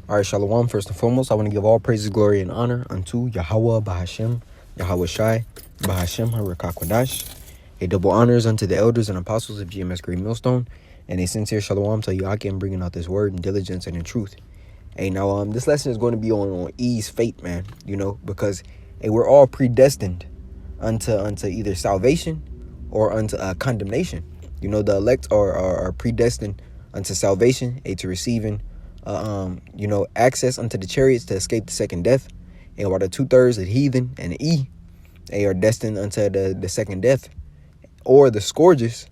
All right, Shalom. First and foremost, I want to give all praises, glory, and honor unto Yahweh Bahashem, Yahweh Shai, Bahashem Harakakwadash. A double honors unto the elders and apostles of GMS Great Millstone, and a sincere Shalom to Yakim bringing out this word in diligence and in truth. Hey, now, this lesson is going to be on E's fate, man, because, we're all predestined unto either salvation or unto condemnation. The elect are predestined unto salvation, to receiving access unto the chariots to escape the second death. And while the 2/3 of the heathen and the E, they are destined unto the second death or the scourges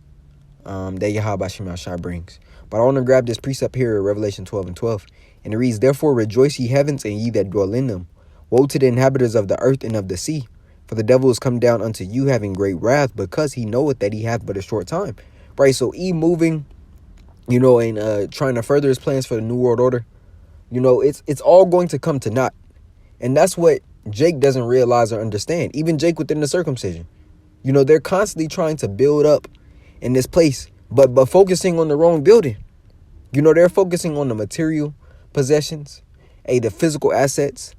that Yahweh Shem Shai brings. But I want to grab this precept here, Revelation 12:12. And it reads, "Therefore rejoice, ye heavens, and ye that dwell in them. Woe to the inhabitants of the earth and of the sea. For the devil is come down unto you, having great wrath, because he knoweth that he hath but a short time." Right, so E moving, and trying to further his plans for the New World Order, it's all going to come to naught. And that's what Jake doesn't realize or understand. Even Jake within the circumcision. They're constantly trying to build up in this place, but focusing on the wrong building. They're focusing on the material possessions, the physical assets,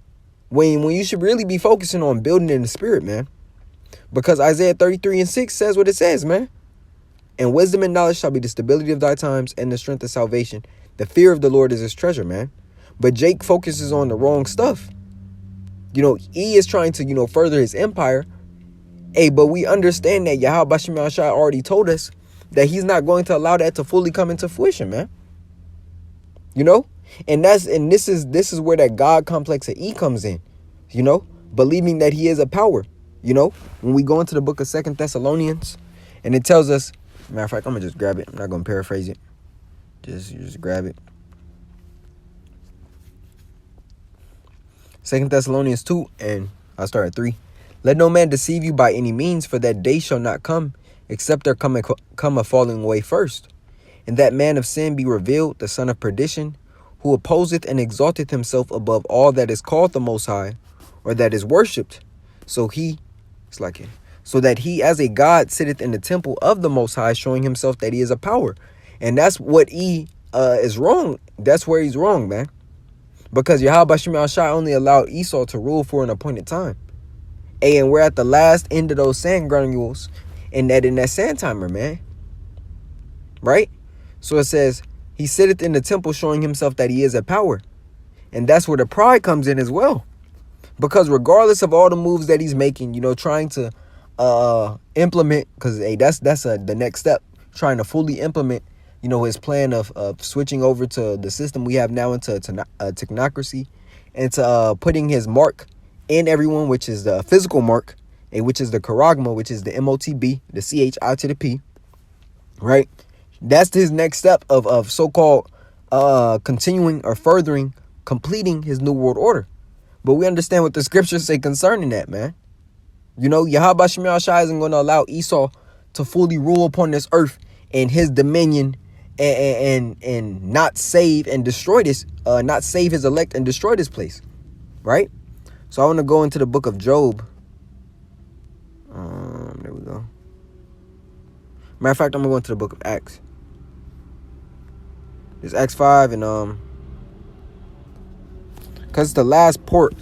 when you should really be focusing on building in the spirit, man. Because Isaiah 33:6 says what it says, man. "And wisdom and knowledge shall be the stability of thy times, and the strength of salvation. The fear of the Lord is his treasure," man. But Jake focuses on the wrong stuff. E is trying to, further his empire. But we understand that Yahweh Shem Shai already told us that he's not going to allow that to fully come into fruition, man. And this is where that God complex of E comes in, believing that he is a power. When we go into the book of 2 Thessalonians, and it tells us, matter of fact, I'm gonna just grab it. I'm not gonna paraphrase it. Just grab it. 2 Thessalonians 2, and I'll start at 3. "Let no man deceive you by any means, for that day shall not come, except there come a falling away first. And that man of sin be revealed, the son of perdition, who opposeth and exalteth himself above all that is called the Most High, or that is worshipped. So that he as a God sitteth in the temple of the Most High, showing himself that he is a power." And that's what E is wrong. That's where he's wrong, man. Because Yahweh Shem Shai only allowed Esau to rule for an appointed time. And we're at the last end of those sand granules in that sand timer, man. Right? So it says, he sitteth in the temple, showing himself that he is a power. And that's where the pride comes in as well. Because regardless of all the moves that he's making, trying to implement, because that's the next step, trying to fully implement, his plan of switching over to the system we have now into technocracy, and to putting his mark in everyone, which is the physical mark, which is the charagma, which is the MOTB, the CHI to the P, right? That's his next step of so-called continuing or furthering, completing his New World Order. But we understand what the scriptures say concerning that, man. Yahweh Shem Shai isn't going to allow Esau to fully rule upon this earth and his dominion and not save and destroy this, not save his elect and destroy this place, right? So I want to go into the book of Job. There we go. Matter of fact, I'm going to go into the book of Acts. It's Acts 5, and because it's the last port.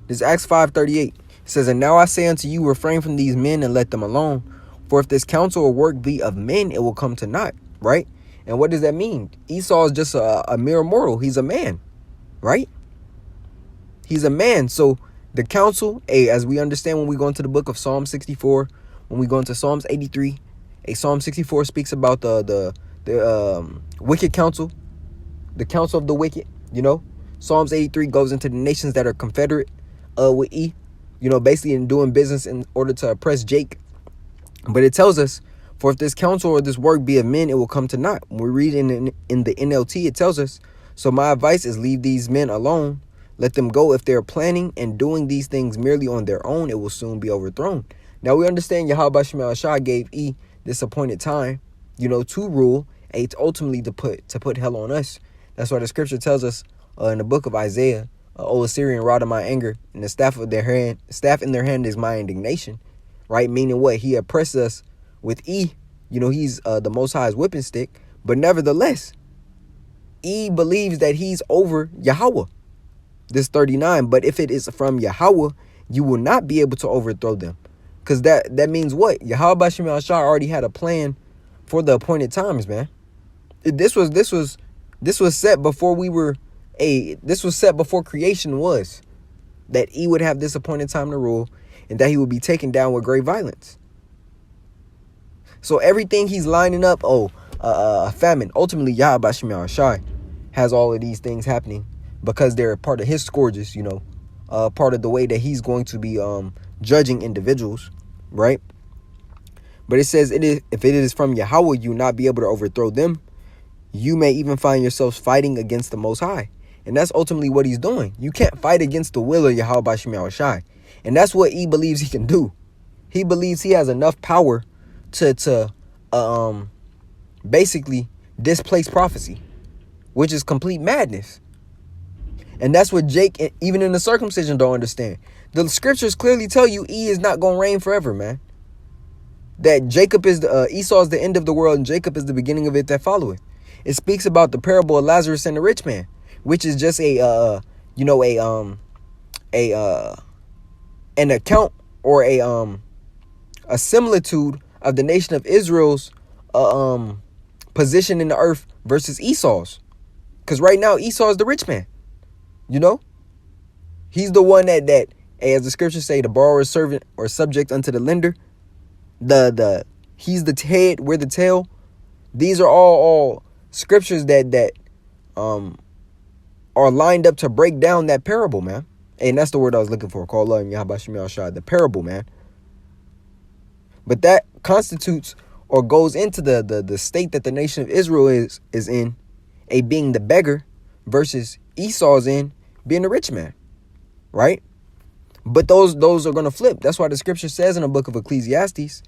This Acts 5:38. It says, "And now I say unto you, refrain from these men and let them alone. For if this counsel or work be of men, it will come to naught." Right? And what does that mean? Esau is just a mere mortal. He's a man. Right? He's a man. So the counsel, as we understand when we go into the book of Psalm 64, when we go into Psalms 83, Psalm 64 speaks about the wicked counsel, the counsel of the wicked. Psalms 83 goes into the nations that are confederate with E, basically in doing business in order to oppress Jake. But it tells us, for if this counsel or this work be of men, it will come to naught. When we read in the NLT, it tells us, "So my advice is leave these men alone. Let them go. If they're planning and doing these things merely on their own, it will soon be overthrown." Now we understand Yahweh Shem Shai gave E this appointed time, to rule, and ultimately to put hell on us. That's why the scripture tells us in the book of Isaiah O Assyrian rod of my anger, and the staff in their hand is my indignation, right? Meaning what? He oppressed us with E. He's the Most High's whipping stick, but nevertheless, E believes that he's over Yahweh. This 39, but if it is from Yahweh, you will not be able to overthrow them. Because that means what? Yahweh Bashim al-Shah already had a plan for the appointed times, man. This was set before this was set before creation was. That he would have this appointed time to rule, and that he would be taken down with great violence. So everything he's lining up, famine. Ultimately, Yahweh Bashim al-Shah has all of these things happening because they're part of his scourges, part of the way that he's going to be judging individuals, right? But it says, if it is from Yahweh, you will not be able to overthrow them. You may even find yourselves fighting against the Most High. And that's ultimately what he's doing. You can't fight against the will of Yahweh Bashim al-Shah. And that's what he believes he can do. He believes he has enough power to basically displace prophecy, which is complete madness. And that's what Jake, even in the circumcision, don't understand. The scriptures clearly tell you E is not going to reign forever, man. That Jacob is Esau is the end of the world, and Jacob is the beginning of it that followeth. It speaks about the parable of Lazarus and the rich man, which is just an account or a similitude of the nation of Israel's position in the earth versus Esau's. Because right now Esau is the rich man. He's the one that as the scriptures say, the borrower is servant or subject unto the lender. He's the head, we're the tail. These are all scriptures that are lined up to break down that parable, man. And that's the word I was looking for. Called love, Yahweh Bashim al-Shah, the parable, man. But that constitutes or goes into the state that the nation of Israel is in, being the beggar, versus Esau's in being the rich man, right? But those are going to flip. That's why the scripture says in the book of Ecclesiastes,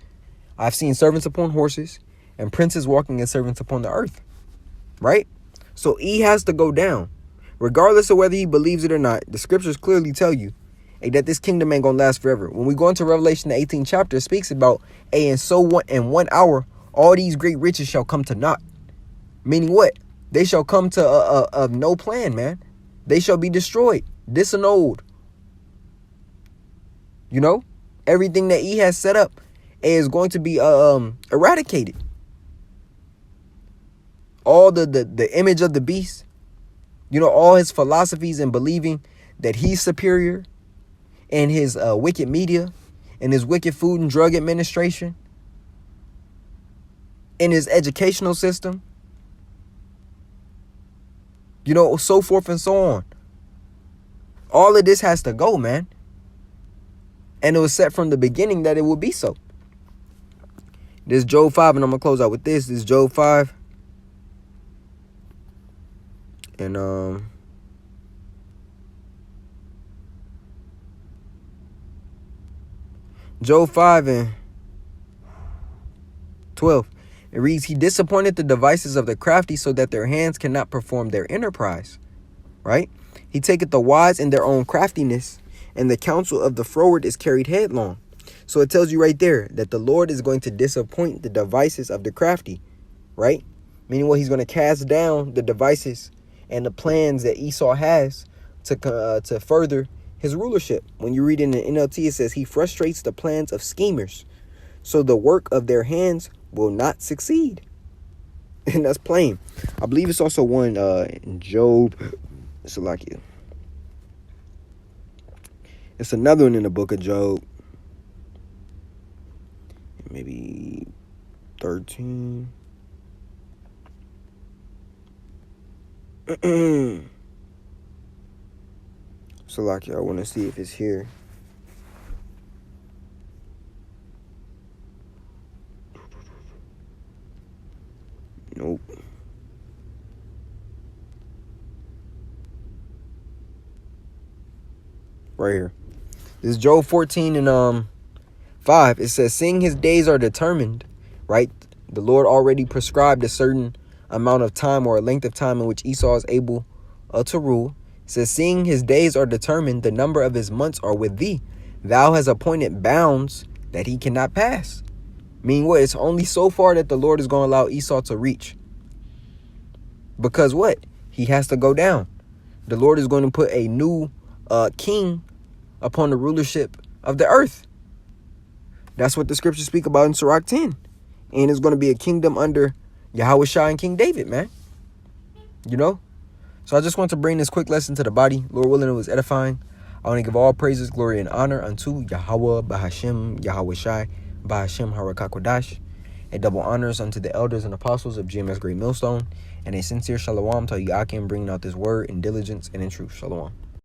I've seen servants upon horses and princes walking as servants upon the earth, right? So E has to go down. Regardless of whether he believes it or not, the scriptures clearly tell you that this kingdom ain't going to last forever. When we go into Revelation, the 18th chapter, it speaks about, in 1 hour, all these great riches shall come to naught. Meaning what? They shall come to of no plan, man. They shall be destroyed, disannulled. Everything that he has set up is going to be eradicated. All the image of the beast, all his philosophies and believing that he's superior, and his wicked media, and his wicked food and drug administration, in his educational system, so forth and so on. All of this has to go, man. And it was set from the beginning that it would be so. This is Job 5, and I'm going to close out with this. This is Job 5. And, Job 5 and 12. It reads, he disappointed the devices of the crafty so that their hands cannot perform their enterprise. Right? He taketh the wise in their own craftiness, and the counsel of the froward is carried headlong. So it tells you right there that the Lord is going to disappoint the devices of the crafty. Right? Meaning what? He's going to cast down the devices and the plans that Esau has to further his rulership. When you read in the NLT, it says he frustrates the plans of schemers, so the work of their hands will not succeed. And that's plain. I believe it's also one in Job. Salakia. It's another one in the book of Job. Maybe 13. Salakia, I want to see if it's here. Nope. Right here. This is Job 14 and 5. It says, seeing his days are determined, right? The Lord already prescribed a certain amount of time or a length of time in which Esau is able to rule. says, seeing his days are determined, the number of his months are with thee. Thou hast appointed bounds that he cannot pass. Meaning what? It's only so far that the Lord is going to allow Esau to reach. Because what? He has to go down. The Lord is going to put a new king upon the rulership of the earth. That's what the scriptures speak about in Sirach 10. And it's going to be a kingdom under Yahushua and King David, man. You know? So I just want to bring this quick lesson to the body. Lord willing, it was edifying. I want to give all praises, glory, and honor unto Yahweh, Bahashem, Yahushai, Bahashem, Harakakwadash. A double honors unto the elders and apostles of GMS Great Millstone. And a sincere shalom to Yakim, bringing out this word in diligence and in truth. Shalom.